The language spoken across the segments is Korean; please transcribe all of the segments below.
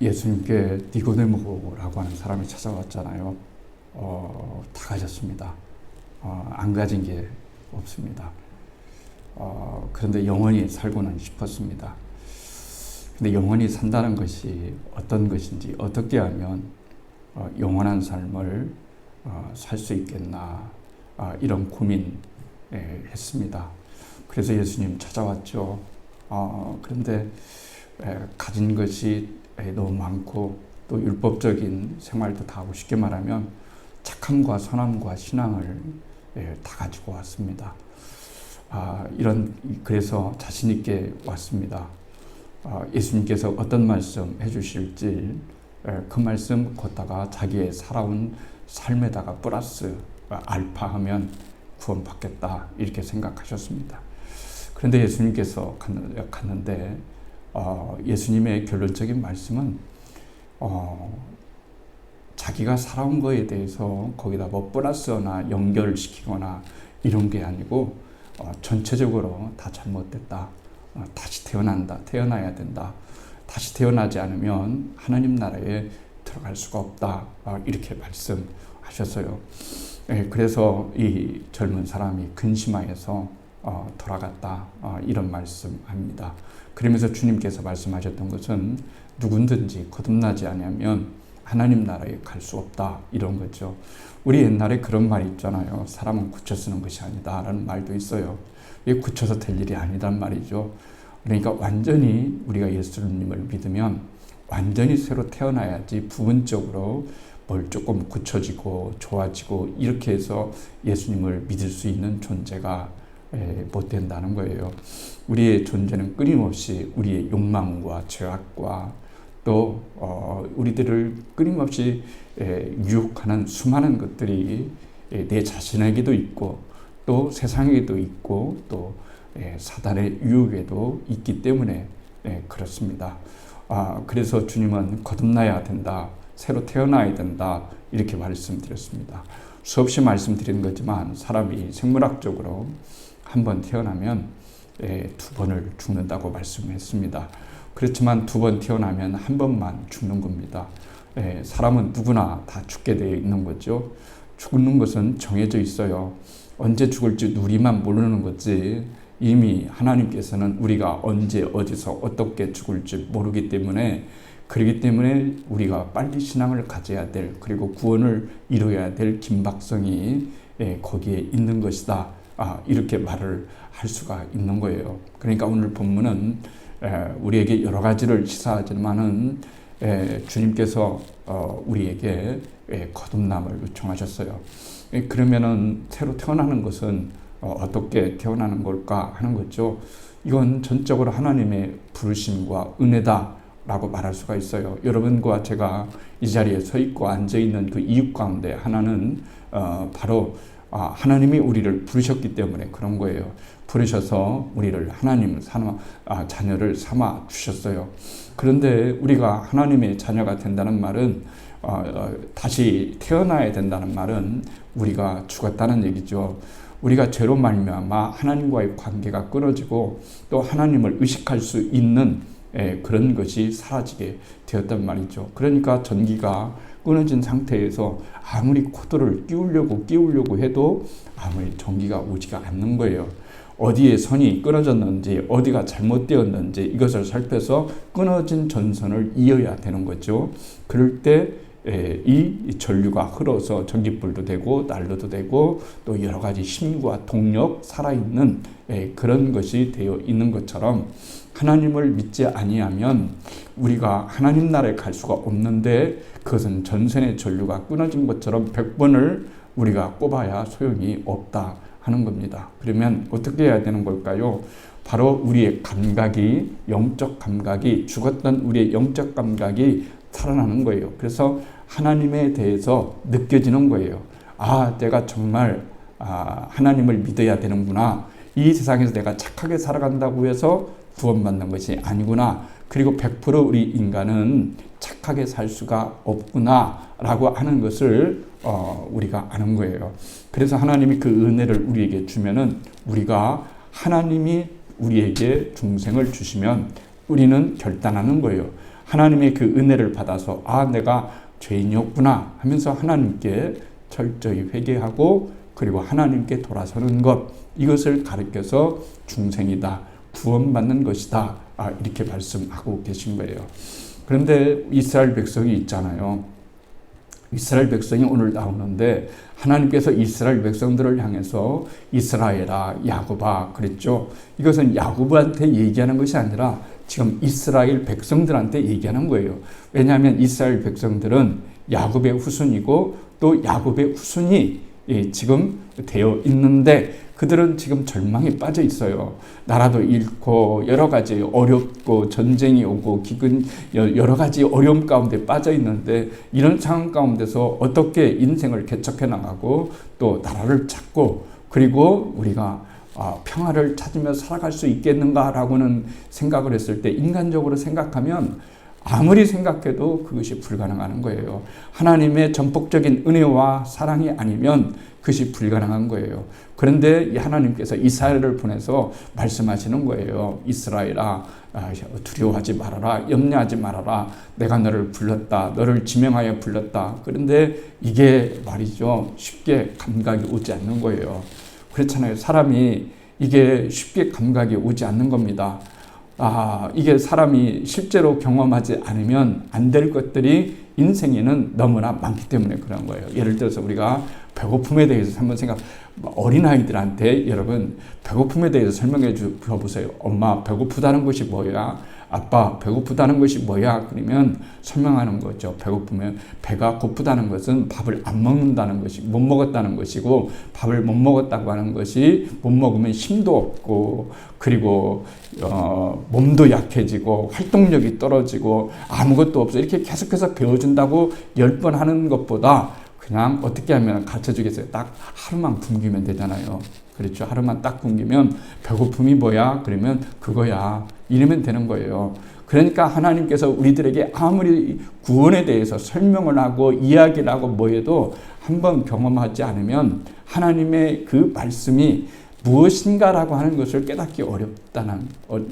예수님께 니고데모라고 하는 사람이 찾아왔잖아요. 다 가졌습니다. 안 가진 게 없습니다. 그런데 영원히 살고는 싶었습니다. 근데 영원히 산다는 것이 어떤 것인지, 어떻게 하면 영원한 삶을 살 수 있겠나, 이런 고민 했습니다. 그래서 예수님 찾아왔죠. 그런데 가진 것이 너무 많고 또 율법적인 생활도 다 하고, 쉽게 말하면 착함과 선함과 신앙을 다 가지고 왔습니다. 그래서 자신 있게 왔습니다. 예수님께서 어떤 말씀 해주실지, 그 말씀 걷다가 자기의 살아온 삶에다가 플러스 알파하면 구원받겠다, 이렇게 생각하셨습니다. 그런데 예수님께서 갔는데 예수님의 결론적인 말씀은 자기가 살아온 거에 대해서 거기다 뭐 플러스나 연결시키거나 이런 게 아니고 전체적으로 다 잘못됐다. 다시 태어나야 된다. 다시 태어나지 않으면 하나님 나라에 들어갈 수가 없다. 이렇게 말씀하셨어요. 그래서 이 젊은 사람이 근심하여서 돌아갔다. 이런 말씀합니다. 그러면서 주님께서 말씀하셨던 것은 누군든지 거듭나지 않으면 하나님 나라에 갈 수 없다, 이런 거죠. 우리 옛날에 그런 말이 있잖아요. 사람은 굳혀 쓰는 것이 아니다 라는 말도 있어요. 이게 굳혀서 될 일이 아니란 말이죠. 그러니까 완전히 우리가 예수님을 믿으면 완전히 새로 태어나야지 부분적으로 뭘 조금 굳혀지고 좋아지고 이렇게 해서 예수님을 믿을 수 있는 존재가 못 된다는 거예요. 우리의 존재는 끊임없이 우리의 욕망과 죄악과 또 우리들을 끊임없이 유혹하는 수많은 것들이 내 자신에게도 있고 또 세상에도 있고 또 사단의 유혹에도 있기 때문에 그렇습니다. 그래서 주님은 거듭나야 된다, 새로 태어나야 된다, 이렇게 말씀드렸습니다. 수없이 말씀드린 거지만 사람이 생물학적으로 한 번 태어나면 두 번을 죽는다고 말씀했습니다. 그렇지만 두 번 태어나면 한 번만 죽는 겁니다. 사람은 누구나 다 죽게 되어 있는 거죠. 죽는 것은 정해져 있어요. 언제 죽을지 우리만 모르는 거지, 이미 하나님께서는 우리가 언제 어디서 어떻게 죽을지 모르기 때문에, 그렇기 때문에 우리가 빨리 신앙을 가져야 될, 그리고 구원을 이루어야 될 긴박성이 거기에 있는 것이다. 이렇게 말을 할 수가 있는 거예요. 그러니까 오늘 본문은 우리에게 여러 가지를 시사하지만은 주님께서 우리에게 거듭남을 요청하셨어요. 그러면은 새로 태어나는 것은 어떻게 태어나는 걸까 하는 거죠. 이건 전적으로 하나님의 부르심과 은혜다라고 말할 수가 있어요. 여러분과 제가 이 자리에 서 있고 앉아 있는 그 이유 가운데 하나는 바로 하나님이 우리를 부르셨기 때문에 그런 거예요. 부르셔서 우리를 하나님 자녀를 삼아 주셨어요. 그런데 우리가 하나님의 자녀가 된다는 말은 다시 태어나야 된다는 말은 우리가 죽었다는 얘기죠. 우리가 죄로 말미암아 하나님과의 관계가 끊어지고 또 하나님을 의식할 수 있는 그런 것이 사라지게 되었단 말이죠. 그러니까 전기가 끊어진 상태에서 아무리 코드를 끼우려고 해도 아무리 전기가 오지가 않는 거예요. 어디에 선이 끊어졌는지, 어디가 잘못되었는지 이것을 살펴서 끊어진 전선을 이어야 되는 거죠. 그럴 때 이 전류가 흘러서 전기불도 되고 난로도 되고 또 여러 가지 힘과 동력, 살아있는 그런 것이 되어 있는 것처럼, 하나님을 믿지 아니하면 우리가 하나님 나라에 갈 수가 없는데, 그것은 전선의 전류가 끊어진 것처럼 100번을 우리가 꼽아야 소용이 없다 하는 겁니다. 그러면 어떻게 해야 되는 걸까요? 바로 우리의 감각이, 영적 감각이, 죽었던 우리의 영적 감각이 살아나는 거예요. 그래서 하나님에 대해서 느껴지는 거예요. 내가 정말 하나님을 믿어야 되는구나. 이 세상에서 내가 착하게 살아간다고 해서 구원받는 것이 아니구나. 그리고 100% 우리 인간은 착하게 살 수가 없구나 라고 하는 것을 우리가 아는 거예요. 그래서 하나님이 그 은혜를 우리에게 주면은, 우리가 하나님이 우리에게 중생을 주시면 우리는 결단하는 거예요. 하나님의 그 은혜를 받아서 내가 죄인이었구나 하면서 하나님께 철저히 회개하고 그리고 하나님께 돌아서는 것, 이것을 가르쳐서 중생이다, 구원받는 것이다, 이렇게 말씀하고 계신 거예요. 그런데 이스라엘 백성이 있잖아요. 이스라엘 백성이 오늘 나오는데 하나님께서 이스라엘 백성들을 향해서 이스라엘아, 야곱아 그랬죠. 이것은 야곱한테 얘기하는 것이 아니라 지금 이스라엘 백성들한테 얘기하는 거예요. 왜냐하면 이스라엘 백성들은 야곱의 후손이고 또 야곱의 후손이 지금 되어 있는데 그들은 지금 절망에 빠져 있어요. 나라도 잃고 여러 가지 어렵고 전쟁이 오고 기근 여러 가지 어려움 가운데 빠져 있는데 이런 상황 가운데서 어떻게 인생을 개척해 나가고 또 나라를 찾고 그리고 우리가 평화를 찾으며 살아갈 수 있겠는가라고는 생각을 했을 때 인간적으로 생각하면 아무리 생각해도 그것이 불가능한 거예요. 하나님의 전폭적인 은혜와 사랑이 아니면 그것이 불가능한 거예요. 그런데 하나님께서 이스라엘을 보내서 말씀하시는 거예요. 이스라엘아, 두려워하지 말아라, 염려하지 말아라. 내가 너를 불렀다, 너를 지명하여 불렀다. 그런데 이게 말이죠, 쉽게 감각이 오지 않는 거예요. 그렇잖아요. 사람이 이게 쉽게 감각이 오지 않는 겁니다. 이게 사람이 실제로 경험하지 않으면 안 될 것들이 인생에는 너무나 많기 때문에 그런 거예요. 예를 들어서 우리가 배고픔에 대해서 한번 어린아이들한테 여러분 배고픔에 대해서 설명해 줘보세요. 엄마 배고프다는 것이 뭐야? 아빠 배고프다는 것이 뭐야? 그러면 설명하는 거죠. 배고프면 배가 고프다는 것은 밥을 안 먹는다는 것이 못 먹었다는 것이고 밥을 못 먹었다고 하는 것이 못 먹으면 힘도 없고 그리고 몸도 약해지고 활동력이 떨어지고 아무것도 없어 이렇게 계속해서 배워준다고 10번 하는 것보다 그냥 어떻게 하면 가르쳐주겠어요? 딱 하루만 굶기면 되잖아요. 그렇죠. 하루만 딱 굶기면 배고픔이 뭐야? 그러면 그거야. 이러면 되는 거예요. 그러니까 하나님께서 우리들에게 아무리 구원에 대해서 설명을 하고 이야기를 하고 뭐 해도 한번 경험하지 않으면 하나님의 그 말씀이 무엇인가라고 하는 것을 깨닫기 어렵다는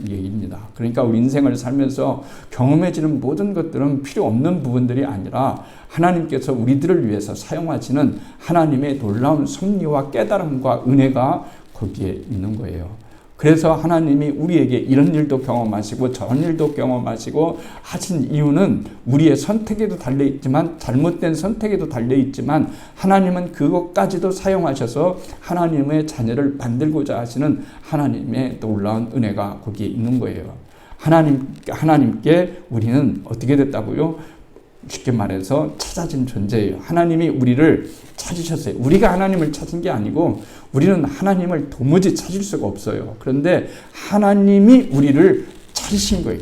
얘기입니다. 그러니까 우리 인생을 살면서 경험해지는 모든 것들은 필요 없는 부분들이 아니라 하나님께서 우리들을 위해서 사용하시는 하나님의 놀라운 섭리와 깨달음과 은혜가 거기에 있는 거예요. 그래서 하나님이 우리에게 이런 일도 경험하시고 저런 일도 경험하시고 하신 이유는 우리의 선택에도 달려있지만 잘못된 선택에도 달려있지만 하나님은 그것까지도 사용하셔서 하나님의 자녀를 만들고자 하시는 하나님의 놀라운 은혜가 거기에 있는 거예요. 하나님께 우리는 어떻게 됐다고요? 쉽게 말해서 찾아진 존재예요. 하나님이 우리를 찾으셨어요. 우리가 하나님을 찾은 게 아니고 우리는 하나님을 도무지 찾을 수가 없어요. 그런데 하나님이 우리를 찾으신 거예요.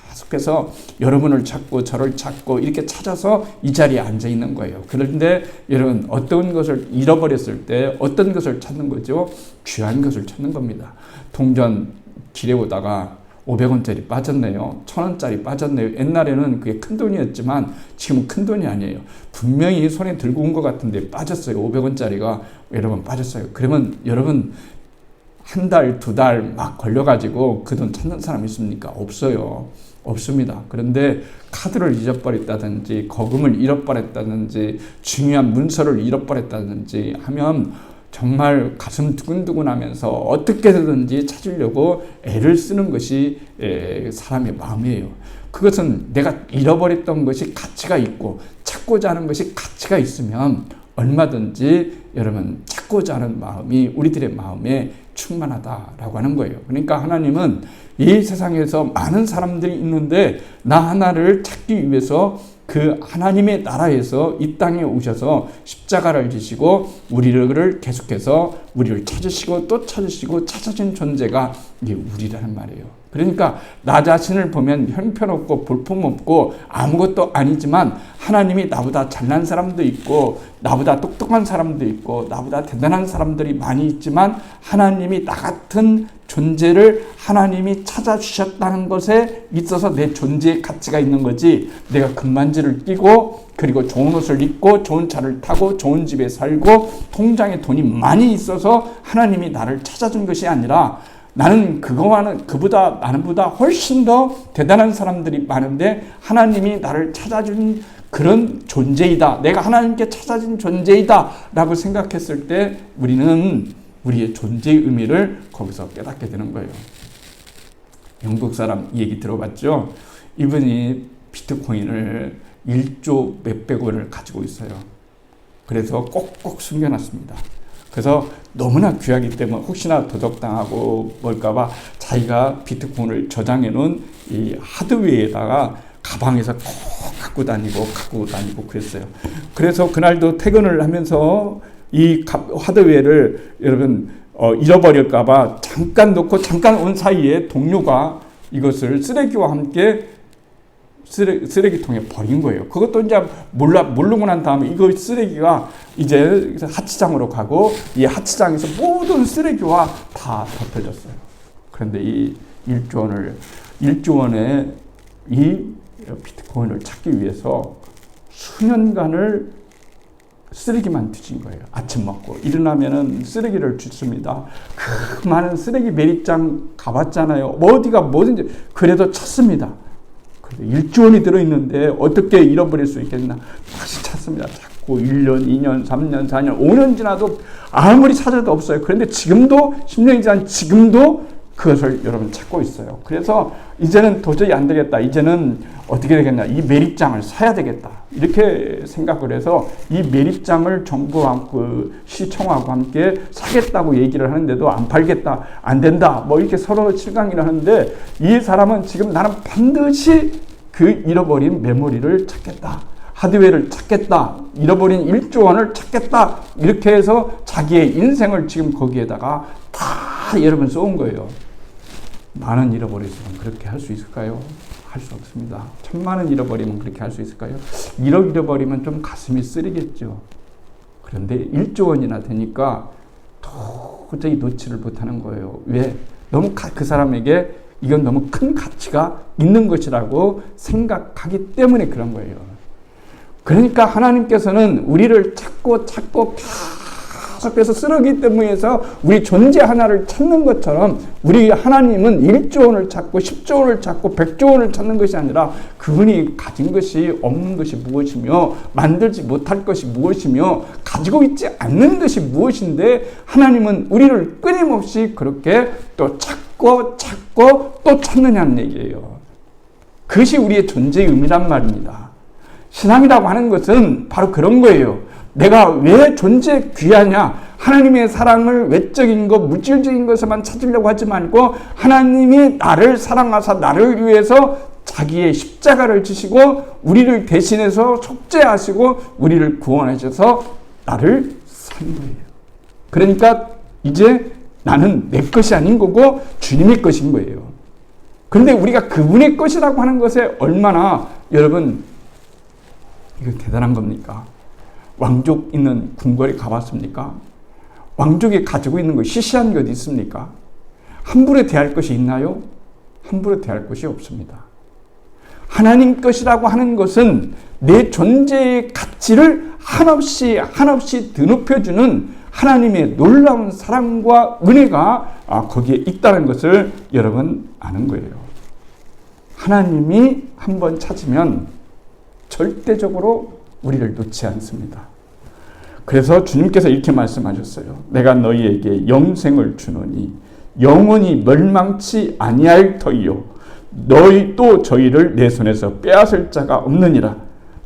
계속해서 여러분을 찾고 저를 찾고 이렇게 찾아서 이 자리에 앉아 있는 거예요. 그런데 여러분 어떤 것을 잃어버렸을 때 어떤 것을 찾는 거죠? 귀한 것을 찾는 겁니다. 동전 길에 오다가 500원짜리 빠졌네요. 1000원짜리 빠졌네요. 옛날에는 그게 큰 돈이었지만 지금은 큰 돈이 아니에요. 분명히 손에 들고 온 것 같은데 빠졌어요. 500원짜리가 여러분 빠졌어요. 그러면 여러분 한 달, 두 달 막 걸려가지고 그 돈 찾는 사람 있습니까? 없어요. 없습니다. 그런데 카드를 잊어버렸다든지 거금을 잃어버렸다든지 중요한 문서를 잃어버렸다든지 하면 정말 가슴 두근두근하면서 어떻게든지 찾으려고 애를 쓰는 것이 사람의 마음이에요. 그것은 내가 잃어버렸던 것이 가치가 있고 찾고자 하는 것이 가치가 있으면 얼마든지 여러분 찾고자 하는 마음이 우리들의 마음에 충만하다라고 하는 거예요. 그러니까 하나님은 이 세상에서 많은 사람들이 있는데 나 하나를 찾기 위해서 그 하나님의 나라에서 이 땅에 오셔서 십자가를 지시고 우리를 계속해서 우리를 찾으시고 또 찾으시고 찾아진 존재가 이게 우리라는 말이에요. 그러니까 나 자신을 보면 형편없고 볼품없고 아무것도 아니지만 하나님이 나보다 잘난 사람도 있고 나보다 똑똑한 사람도 있고 나보다 대단한 사람들이 많이 있지만 하나님이 나 같은 존재를 하나님이 찾아주셨다는 것에 있어서 내 존재의 가치가 있는 거지 내가 금반지를 끼고 그리고 좋은 옷을 입고 좋은 차를 타고 좋은 집에 살고 통장에 돈이 많이 있어서 하나님이 나를 찾아준 것이 아니라 나는 그보다 나는보다 훨씬 더 대단한 사람들이 많은데 하나님이 나를 찾아준 그런 존재이다. 내가 하나님께 찾아진 존재이다. 라고 생각했을 때 우리는 우리의 존재의 의미를 거기서 깨닫게 되는 거예요. 영국 사람 얘기 들어봤죠? 이분이 비트코인을 1조 몇백 원을 가지고 있어요. 그래서 꼭꼭 숨겨놨습니다. 그래서 너무나 귀하기 때문에 혹시나 도적당하고 뭘까봐 자기가 비트코인을 저장해 놓은 이 하드웨어에다가 가방에서 꼭 갖고 다니고 그랬어요. 그래서 그날도 퇴근을 하면서 이 하드웨어를 여러분 잃어버릴까봐 잠깐 놓고 잠깐 온 사이에 동료가 이것을 쓰레기와 함께 쓰레기통에 버린 거예요. 그것도 이제 모르고 난 다음에 이거 쓰레기가 이제 하치장으로 가고 이 하치장에서 모든 쓰레기와 다 덮여졌어요. 그런데 이 1조 원의 이 비트코인을 찾기 위해서 수년간을 쓰레기만 뒤진 거예요. 아침 먹고 일어나면은 쓰레기를 줍습니다. 그 많은 쓰레기 매립장 가봤잖아요. 어디가 뭐든지 그래도 찾습니다. 1조 원이 들어있는데 어떻게 잃어버릴 수 있겠나. 다시 찾습니다. 자꾸 1년, 2년, 3년, 4년, 5년 지나도 아무리 찾아도 없어요. 그런데 지금도 10년이 지난 지금도 그것을 여러분 찾고 있어요. 그래서 이제는 도저히 안 되겠다. 이제는 어떻게 되겠냐. 이 매립장을 사야 되겠다. 이렇게 생각을 해서 이 매립장을 정부와 시청하고 함께 사겠다고 얘기를 하는데도 안 팔겠다. 안 된다. 뭐 이렇게 서로 실강이를 하는데 이 사람은 지금 나는 반드시 그 잃어버린 메모리를 찾겠다. 하드웨어를 찾겠다. 잃어버린 1조 원을 찾겠다. 이렇게 해서 자기의 인생을 지금 거기에다가 다 여러분 쏘은 거예요. 10,000원 잃어버렸으면 그렇게 할 수 있을까요? 할 수 없습니다. 1,000,000원 잃어버리면 그렇게 할 수 있을까요? 1억 잃어버리면 좀 가슴이 쓰리겠죠. 그런데 1조 원이나 되니까 도저히 놓지를 못하는 거예요. 왜? 너무 그 사람에게 이건 너무 큰 가치가 있는 것이라고 생각하기 때문에 그런 거예요. 그러니까 하나님께서는 우리를 찾고 계속해서 쓰러기 때문에서 우리 존재 하나를 찾는 것처럼 우리 하나님은 1조 원을 찾고 10조 원을 찾고 100조 원을 찾는 것이 아니라 그분이 가진 것이 없는 것이 무엇이며 만들지 못할 것이 무엇이며 가지고 있지 않는 것이 무엇인데 하나님은 우리를 끊임없이 그렇게 또 찾고 또 찾느냐는 얘기예요. 그것이 우리의 존재의 의미란 말입니다. 신앙이라고 하는 것은 바로 그런 거예요. 내가 왜 존재 귀하냐? 하나님의 사랑을 외적인 것, 물질적인 것에만 찾으려고 하지 말고 하나님이 나를 사랑하사 나를 위해서 자기의 십자가를 지시고 우리를 대신해서 속죄하시고 우리를 구원하셔서 나를 산 거예요. 그러니까 이제 나는 내 것이 아닌 거고 주님의 것인 거예요. 그런데 우리가 그분의 것이라고 하는 것에 얼마나 여러분 이거 대단한 겁니까? 왕족 있는 궁궐에 가봤습니까? 왕족이 가지고 있는 것 시시한 것 있습니까? 함부로 대할 것이 있나요? 함부로 대할 것이 없습니다. 하나님 것이라고 하는 것은 내 존재의 가치를 한없이 드높여주는 하나님의 놀라운 사랑과 은혜가 거기에 있다는 것을 여러분 아는 거예요. 하나님이 한번 찾으면 절대적으로 우리를 놓지 않습니다. 그래서 주님께서 이렇게 말씀하셨어요. 내가 너희에게 영생을 주노니 영원히 멸망치 아니할 터이요 너희 또 저희를 내 손에서 빼앗을 자가 없느니라.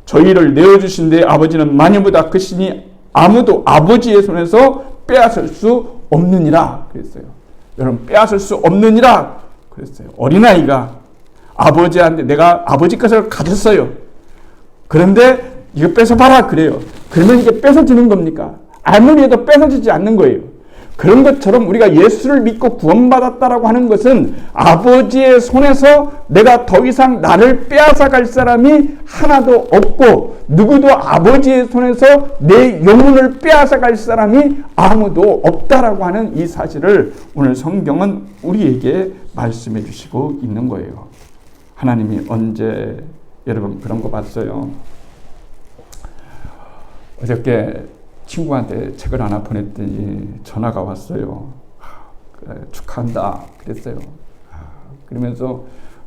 저희를 내어주신 내 아버지는 마녀보다 크시니 아무도 아버지의 손에서 빼앗을 수 없느니라 그랬어요. 여러분 빼앗을 수 없느니라 그랬어요. 어린아이가 아버지한테 내가 아버지 것을 가졌어요. 그런데 이거 뺏어봐라 그래요. 그러면 이게 뺏어주는 겁니까? 아무리 해도 뺏어주지 않는 거예요. 그런 것처럼 우리가 예수를 믿고 구원받았다라고 하는 것은 아버지의 손에서 내가 더 이상 나를 빼앗아갈 사람이 하나도 없고 누구도 아버지의 손에서 내 영혼을 빼앗아갈 사람이 아무도 없다라고 하는 이 사실을 오늘 성경은 우리에게 말씀해 주시고 있는 거예요. 하나님이 언제 여러분 그런 거 봤어요? 어저께 친구한테 책을 하나 보냈더니 전화가 왔어요. 축하한다 그랬어요. 그러면서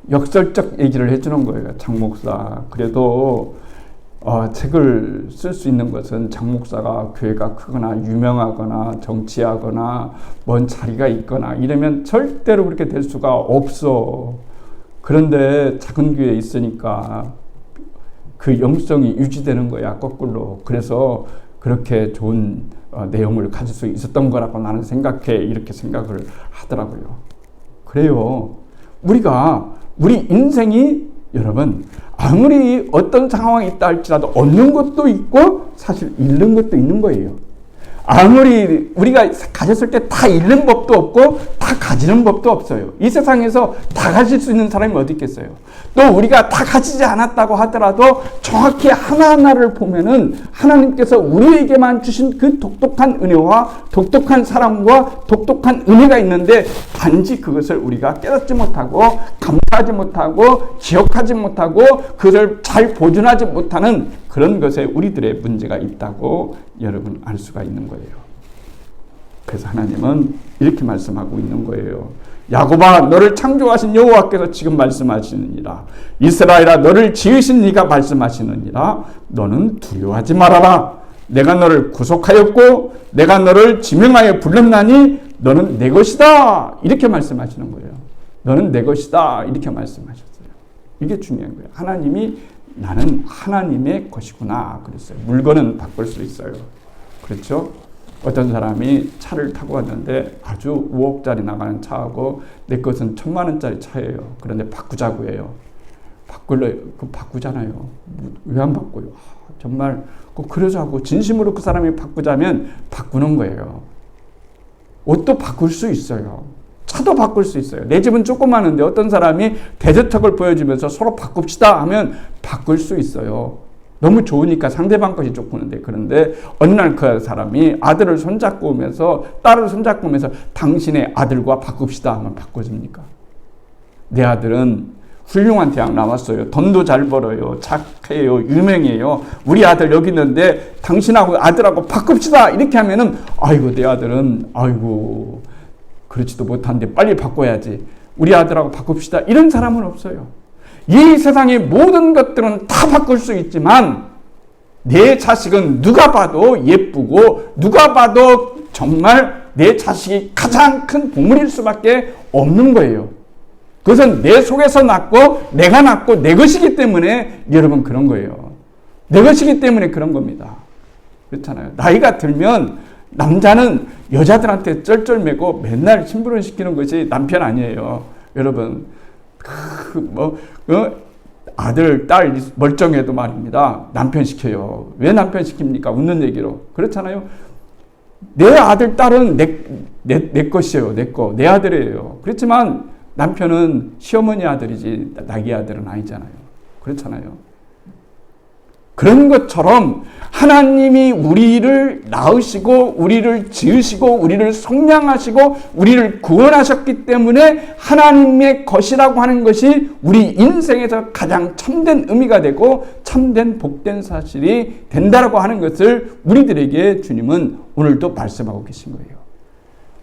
역설적 얘기를 해주는 거예요. 장 목사, 그래도 책을 쓸 수 있는 것은 장 목사가 교회가 크거나 유명하거나 정치하거나 먼 자리가 있거나 이러면 절대로 그렇게 될 수가 없어. 그런데 작은 교회에 있으니까 그 영성이 유지되는 거야, 거꾸로. 그래서 그렇게 좋은 내용을 가질 수 있었던 거라고 나는 생각해. 이렇게 생각을 하더라고요. 그래요. 우리 인생이 여러분 아무리 어떤 상황이 있다 할지라도 얻는 것도 있고 사실 잃는 것도 있는 거예요. 아무리 우리가 가졌을 때 다 잃는 법도 없고 다 가지는 법도 없어요. 이 세상에서 다 가질 수 있는 사람이 어디 있겠어요. 또 우리가 다 가지지 않았다고 하더라도 정확히 하나하나를 보면은 하나님께서 우리에게만 주신 그 독특한 은혜와 독특한 사랑과 독특한 은혜가 있는데 단지 그것을 우리가 깨닫지 못하고 감사하지 못하고 기억하지 못하고 그것을 잘 보존하지 못하는 그런 것에 우리들의 문제가 있다고 여러분 알 수가 있는 거예요. 그래서 하나님은 이렇게 말씀하고 있는 거예요. 야곱아, 너를 창조하신 여호와께서 지금 말씀하시느니라. 이스라엘아, 너를 지으신 네가 말씀하시느니라. 너는 두려워하지 말아라. 내가 너를 구속하였고 내가 너를 지명하여 불렀나니 너는 내 것이다. 이렇게 말씀하시는 거예요. 너는 내 것이다. 이렇게 말씀하셨어요. 이게 중요한 거예요. 하나님이 나는 하나님의 것이구나 그랬어요. 물건은 바꿀 수 있어요. 그렇죠? 어떤 사람이 차를 타고 왔는데 아주 5억짜리 나가는 차하고 내 것은 1,000만 원짜리 차예요. 그런데 바꾸자고 해요. 바꾸잖아요. 왜 안 바꿔요? 정말 꼭 그러자고 진심으로 그 사람이 바꾸자면 바꾸는 거예요. 옷도 바꿀 수 있어요. 차도 바꿀 수 있어요. 내 집은 조그마한데 어떤 사람이 대저택을 보여주면서 서로 바꿉시다 하면 바꿀 수 있어요. 너무 좋으니까 상대방 것이 좋구는데, 그런데 어느 날 그 사람이 아들을 손잡고 오면서 딸을 손잡고 오면서 당신의 아들과 바꿉시다 하면 바꿔줍니까? 내 아들은 훌륭한 대학 나왔어요. 돈도 잘 벌어요. 착해요. 유명해요. 우리 아들 여기 있는데 당신하고 아들하고 바꿉시다 이렇게 하면은 아이고 내 아들은 아이고 그렇지도 못한데 빨리 바꿔야지. 우리 아들하고 바꿉시다. 이런 사람은 없어요. 이 세상의 모든 것들은 다 바꿀 수 있지만 내 자식은 누가 봐도 예쁘고 누가 봐도 정말 내 자식이 가장 큰 보물일 수밖에 없는 거예요. 그것은 내 속에서 낳고 내가 낳고 내 것이기 때문에 여러분 그런 거예요. 내 것이기 때문에 그런 겁니다. 그렇잖아요. 나이가 들면 남자는 여자들한테 쩔쩔매고 맨날 심부름 시키는 것이 남편 아니에요. 여러분 아들, 딸 멀쩡해도 말입니다. 남편 시켜요. 왜 남편 시킵니까? 웃는 얘기로. 그렇잖아요. 내 아들, 딸은 내 것이에요. 내 거. 내 아들이에요. 그렇지만 남편은 시어머니 아들이지 자기 아들은 아니잖아요. 그렇잖아요. 그런 것처럼 하나님이 우리를 낳으시고 우리를 지으시고 우리를 성량하시고 우리를 구원하셨기 때문에 하나님의 것이라고 하는 것이 우리 인생에서 가장 참된 의미가 되고 참된 복된 사실이 된다라고 하는 것을 우리들에게 주님은 오늘도 말씀하고 계신 거예요.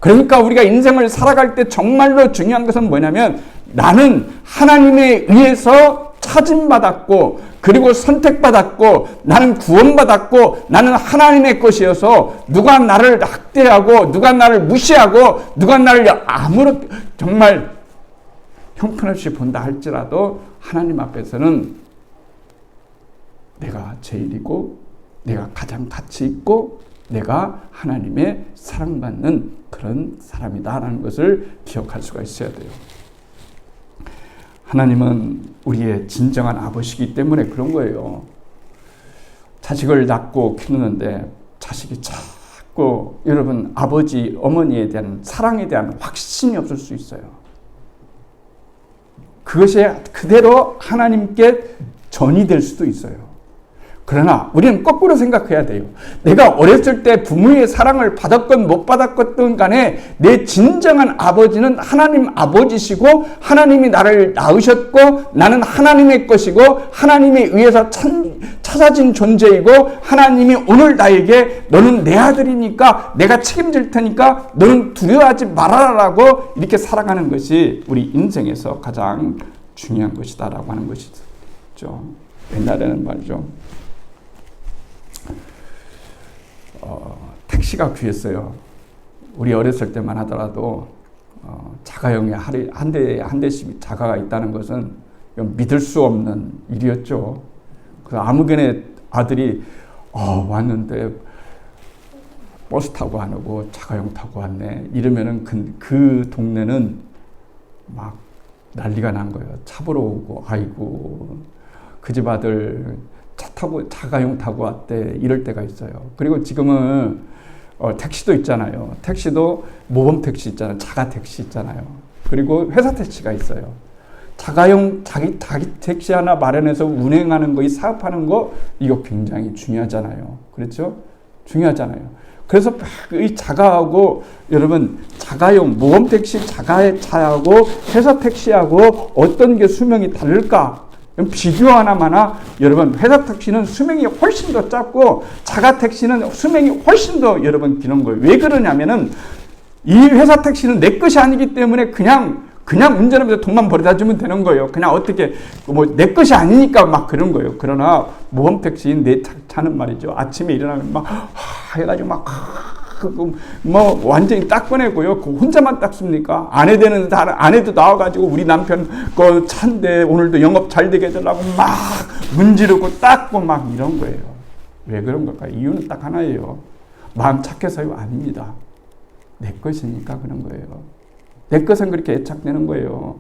그러니까 우리가 인생을 살아갈 때 정말로 중요한 것은 뭐냐면 나는 하나님에 의해서 찾음받았고 그리고 선택받았고 나는 구원받았고 나는 하나님의 것이어서 누가 나를 학대하고 누가 나를 무시하고 누가 나를 아무렇게 정말 형편없이 본다 할지라도 하나님 앞에서는 내가 제일이고 내가 가장 가치 있고 내가 하나님의 사랑받는 그런 사람이다라는 것을 기억할 수가 있어야 돼요. 하나님은 우리의 진정한 아버지이기 때문에 그런 거예요. 자식을 낳고 키우는데 자식이 자꾸 여러분 아버지, 어머니에 대한 사랑에 대한 확신이 없을 수 있어요. 그것이 그대로 하나님께 전이 될 수도 있어요. 그러나 우리는 거꾸로 생각해야 돼요. 내가 어렸을 때 부모의 사랑을 받았건 못 받았건 간에 내 진정한 아버지는 하나님 아버지시고 하나님이 나를 낳으셨고 나는 하나님의 것이고 하나님에 의해서 찾아진 존재이고 하나님이 오늘 나에게 너는 내 아들이니까 내가 책임질 테니까 너는 두려워하지 말아라라고 이렇게 살아가는 것이 우리 인생에서 가장 중요한 것이다라고 하는 것이죠. 옛날에는 말이죠. 택시가 귀했어요. 우리 어렸을 때만 하더라도 자가용에 한 대씩 자가가 있다는 것은 믿을 수 없는 일이었죠. 그 아무개네 아들이 왔는데 버스 타고 안 오고 자가용 타고 왔네 이러면은 그 동네는 막 난리가 난 거예요. 차 보러 오고 아이고 그 집 아들 자가용 타고 왔대 이럴 때가 있어요. 그리고 지금은 택시도 있잖아요. 택시도 모범 택시 있잖아요. 자가 택시 있잖아요. 그리고 회사 택시가 있어요. 자가용 자기 택시 하나 마련해서 운행하는 거, 사업하는 거 이거 굉장히 중요하잖아요. 그렇죠? 중요하잖아요. 그래서 이 자가하고 여러분 자가용 모범 택시 자가의 차하고 회사 택시하고 어떤 게 수명이 다를까? 비교 하나마나 여러분 회사 택시는 수명이 훨씬 더 짧고 자가 택시는 수명이 훨씬 더 여러분 기는 거예요. 왜 그러냐면은 이 회사 택시는 내 것이 아니기 때문에 그냥 운전하면서 돈만 벌어다 주면 되는 거예요. 그냥 어떻게 내 것이 아니니까 막 그런 거예요. 그러나 모범 택시인 내 차는 말이죠. 아침에 일어나면 막 해가지고 막 완전히 딱 꺼내고요. 혼자만 닦습니까? 아내도 나와가지고 우리 남편 그 차인데 오늘도 영업 잘 되게 해달라고 막 문지르고 닦고 막 이런 거예요. 왜 그런 걸까요? 이유는 딱 하나예요. 마음 착해서요? 아닙니다. 내 것이니까 그런 거예요. 내 것은 그렇게 애착되는 거예요.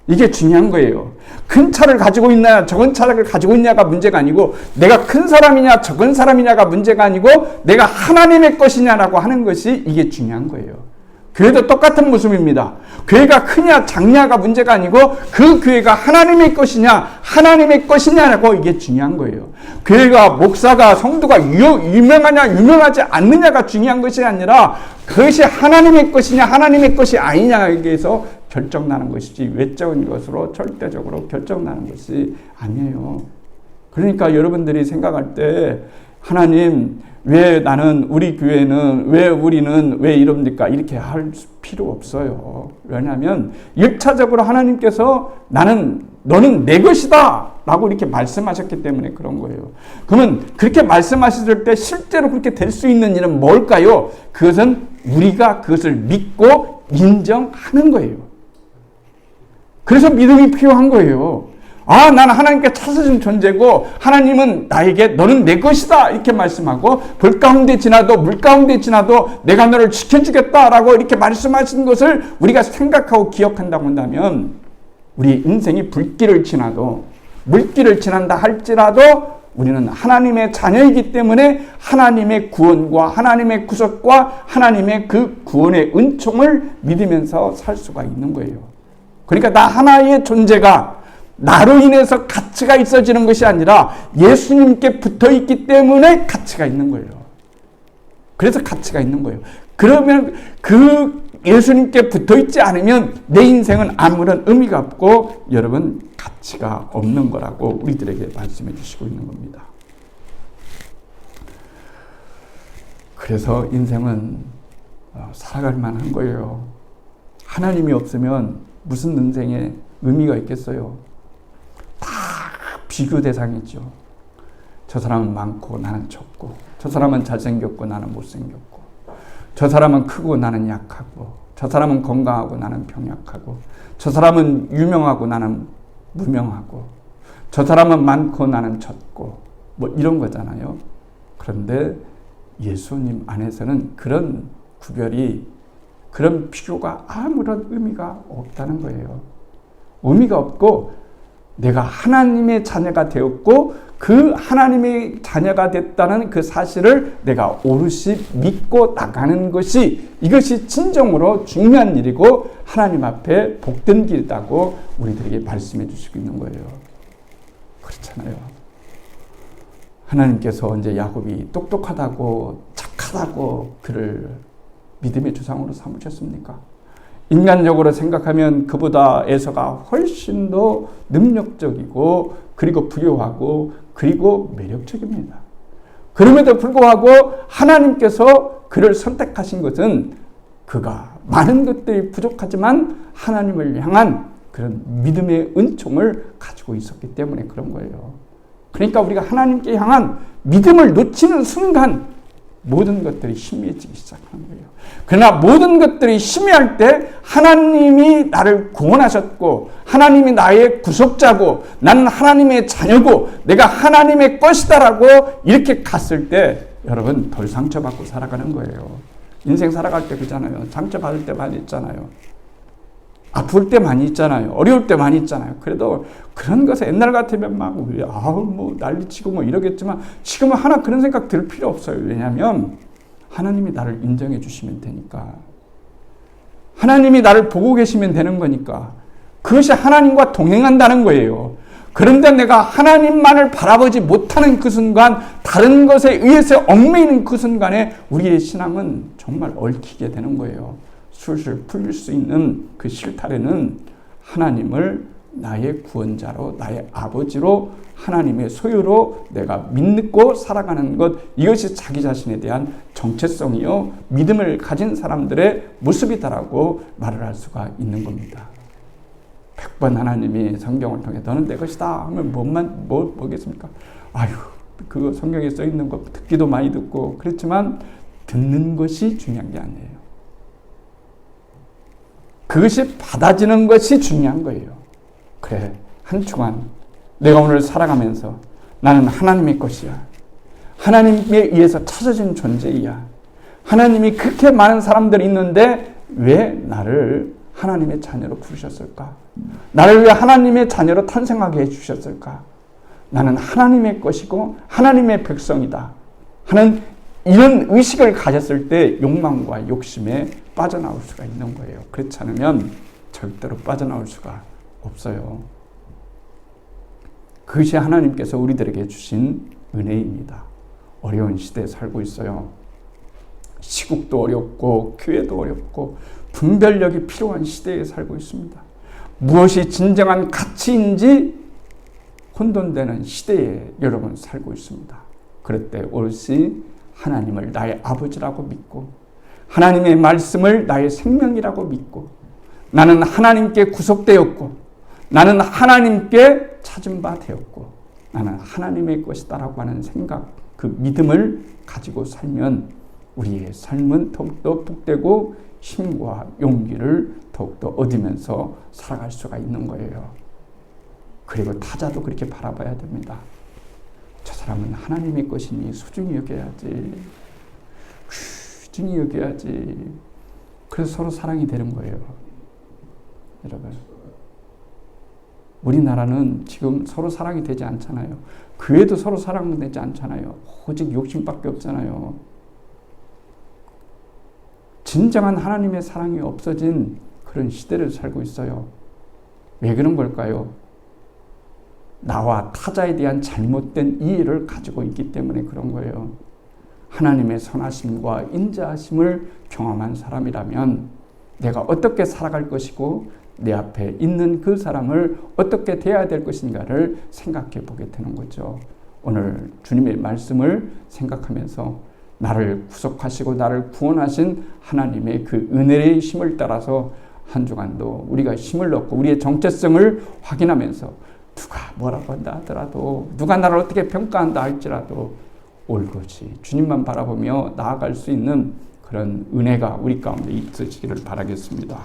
이게 중요한 거예요. 큰 차를 가지고 있냐 적은 차를 가지고 있냐가 문제가 아니고 내가 큰 사람이냐 적은 사람이냐가 문제가 아니고 내가 하나님의 것이냐라고 하는 것이 이게 중요한 거예요. 교회도 똑같은 모습입니다. 교회가 크냐 작냐가 문제가 아니고 그 교회가 하나님의 것이냐라고 이게 중요한 거예요. 교회가 목사가 성도가 유명하냐 유명하지 않느냐가 중요한 것이 아니라 그것이 하나님의 것이냐 하나님의 것이 아니냐에 대해서 결정나는 것이지 외적인 것으로 절대적으로 결정나는 것이 아니에요. 그러니까 여러분들이 생각할 때 하나님 왜 나는 우리 교회는 왜 우리는 왜 이럽니까? 이렇게 할 필요 없어요. 왜냐하면 1차적으로 하나님께서 너는 내 것이다 라고 이렇게 말씀하셨기 때문에 그런 거예요. 그러면 그렇게 말씀하셨을 때 실제로 그렇게 될 수 있는 일은 뭘까요? 그것은 우리가 그것을 믿고 인정하는 거예요. 그래서 믿음이 필요한 거예요. 나는 하나님께 찾아진 존재고 하나님은 나에게 너는 내 것이다 이렇게 말씀하고 불 가운데 지나도 물 가운데 지나도 내가 너를 지켜주겠다라고 이렇게 말씀하신 것을 우리가 생각하고 기억한다고 한다면 우리 인생이 불길을 지나도 물길을 지난다 할지라도 우리는 하나님의 자녀이기 때문에 하나님의 구원과 하나님의 구속과 하나님의 그 구원의 은총을 믿으면서 살 수가 있는 거예요. 그러니까 나 하나의 존재가 나로 인해서 가치가 있어지는 것이 아니라 예수님께 붙어 있기 때문에 가치가 있는 거예요. 그래서 가치가 있는 거예요. 그러면 그 예수님께 붙어 있지 않으면 내 인생은 아무런 의미가 없고 여러분 가치가 없는 거라고 우리들에게 말씀해 주시고 있는 겁니다. 그래서 인생은 살아갈 만한 거예요. 하나님이 없으면 무슨 인생에 의미가 있겠어요? 다 비교 대상이죠. 저 사람은 많고 나는 적고, 저 사람은 잘생겼고 나는 못생겼고, 저 사람은 크고 나는 약하고, 저 사람은 건강하고 나는 병약하고, 저 사람은 유명하고 나는 무명하고, 저 사람은 많고 나는 적고, 이런 거잖아요. 그런데 예수님 안에서는 그런 구별이, 그런 비교가 아무런 의미가 없다는 거예요. 의미가 없고 내가 하나님의 자녀가 되었고 그 하나님의 자녀가 됐다는 그 사실을 내가 오롯이 믿고 나가는 것이 이것이 진정으로 중요한 일이고 하나님 앞에 복된 길이라고 우리들에게 말씀해 주시고 있는 거예요. 그렇잖아요. 하나님께서 이제 야곱이 똑똑하다고 착하다고 그를 믿음의 조상으로 삼으셨습니까? 인간적으로 생각하면 그보다 에서가 훨씬 더 능력적이고 그리고 부유하고 그리고 매력적입니다. 그럼에도 불구하고 하나님께서 그를 선택하신 것은 그가 많은 것들이 부족하지만 하나님을 향한 그런 믿음의 은총을 가지고 있었기 때문에 그런 거예요. 그러니까 우리가 하나님께 향한 믿음을 놓치는 순간 모든 것들이 희미해지기 시작하는 거예요. 그러나 모든 것들이 희미할 때 하나님이 나를 구원하셨고 하나님이 나의 구속자고 나는 하나님의 자녀고 내가 하나님의 것이다라고 이렇게 갔을 때 여러분 덜 상처받고 살아가는 거예요. 인생 살아갈 때 그잖아요. 상처받을 때 많이 있잖아요. 아플 때 많이 있잖아요. 어려울 때 많이 있잖아요. 그래도 그런 것에 옛날 같으면 막 난리치고 뭐 이러겠지만 지금은 하나 그런 생각 들 필요 없어요. 왜냐하면 하나님이 나를 인정해 주시면 되니까. 하나님이 나를 보고 계시면 되는 거니까. 그것이 하나님과 동행한다는 거예요. 그런데 내가 하나님만을 바라보지 못하는 그 순간 다른 것에 의해서 얽매이는 그 순간에 우리의 신앙은 정말 얽히게 되는 거예요. 술술 풀릴 수 있는 그 실타래는 하나님을 나의 구원자로 나의 아버지로 하나님의 소유로 내가 믿고 살아가는 것, 이것이 자기 자신에 대한 정체성이요 믿음을 가진 사람들의 모습이다라고 말을 할 수가 있는 겁니다. 100번 하나님이 성경을 통해 너는 내 것이다 하면 뭐겠습니까? 아유 그 성경에 써 있는 거 듣기도 많이 듣고 그렇지만 듣는 것이 중요한 게 아니에요. 그것이 받아지는 것이 중요한 거예요. 그래, 한 주간 내가 오늘 살아가면서 나는 하나님의 것이야. 하나님에 의해서 찾아진 존재이야. 하나님이 그렇게 많은 사람들이 있는데 왜 나를 하나님의 자녀로 부르셨을까? 나를 왜 하나님의 자녀로 탄생하게 해주셨을까? 나는 하나님의 것이고 하나님의 백성이다 하는 이런 의식을 가졌을 때 욕망과 욕심에 빠져나올 수가 있는 거예요. 그렇지 않으면 절대로 빠져나올 수가 없어요. 그것이 하나님께서 우리들에게 주신 은혜입니다. 어려운 시대에 살고 있어요. 시국도 어렵고 교회도 어렵고 분별력이 필요한 시대에 살고 있습니다. 무엇이 진정한 가치인지 혼돈되는 시대에 여러분 살고 있습니다. 그럴 때 오롯이 하나님을 나의 아버지라고 믿고 하나님의 말씀을 나의 생명이라고 믿고 나는 하나님께 구속되었고 나는 하나님께 찾은 바 되었고 나는 하나님의 것이다라고 하는 생각, 그 믿음을 가지고 살면 우리의 삶은 더욱더 복되고 힘과 용기를 더욱더 얻으면서 살아갈 수가 있는 거예요. 그리고 타자도 그렇게 바라봐야 됩니다. 저 사람은 하나님의 것이니 소중히 여겨야지. 소중히 여겨야지. 그래서 서로 사랑이 되는 거예요. 여러분. 우리나라는 지금 서로 사랑이 되지 않잖아요. 교회도 서로 사랑되지 않잖아요. 오직 욕심밖에 없잖아요. 진정한 하나님의 사랑이 없어진 그런 시대를 살고 있어요. 왜 그런 걸까요? 나와 타자에 대한 잘못된 이해를 가지고 있기 때문에 그런 거예요. 하나님의 선하심과 인자하심을 경험한 사람이라면 내가 어떻게 살아갈 것이고 내 앞에 있는 그 사람을 어떻게 대해야 될 것인가를 생각해 보게 되는 거죠. 오늘 주님의 말씀을 생각하면서 나를 구속하시고 나를 구원하신 하나님의 그 은혜의 힘을 따라서 한 주간도 우리가 힘을 얻고 우리의 정체성을 확인하면서 누가 뭐라고 한다 하더라도 누가 나를 어떻게 평가한다 할지라도 올곧이 주님만 바라보며 나아갈 수 있는 그런 은혜가 우리 가운데 있으시기를 바라겠습니다.